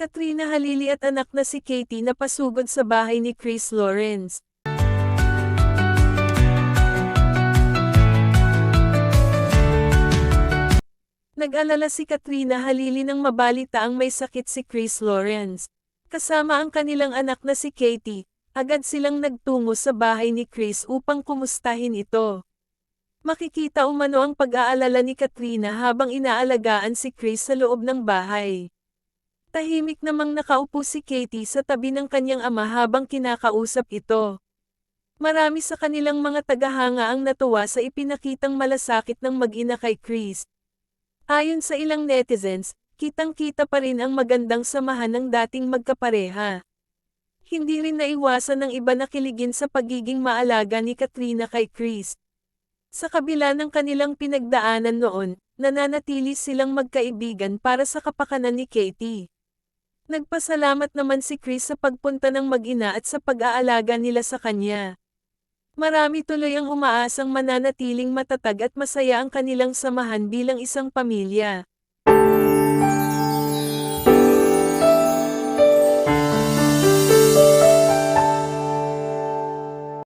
Katrina Halili at anak na si Katie napasugod sa bahay ni Chris Lawrence. Nag-alala si Katrina Halili nang mabalitaang may sakit si Chris Lawrence. Kasama ang kanilang anak na si Katie, agad silang nagtungo sa bahay ni Chris upang kumustahin ito. Makikita umano ang pag-aalala ni Katrina habang inaalagaan si Chris sa loob ng bahay. Tahimik namang nakaupo si Katie sa tabi ng kanyang ama habang kinakausap ito. Marami sa kanilang mga tagahanga ang natuwa sa ipinakitang malasakit ng mag-ina kay Chris. Ayon sa ilang netizens, kitang-kita pa rin ang magandang samahan ng dating magkapareha. Hindi rin naiwasan ng iba na kiligin sa pagiging maalaga ni Katrina kay Chris. Sa kabila ng kanilang pinagdaanan noon, nananatili silang magkaibigan para sa kapakanan ni Katie. Nagpasalamat naman si Chris sa pagpunta ng mag-ina at sa pag-aalaga nila sa kanya. Marami tuloy ang umaasang mananatiling matatag at masaya ang kanilang samahan bilang isang pamilya.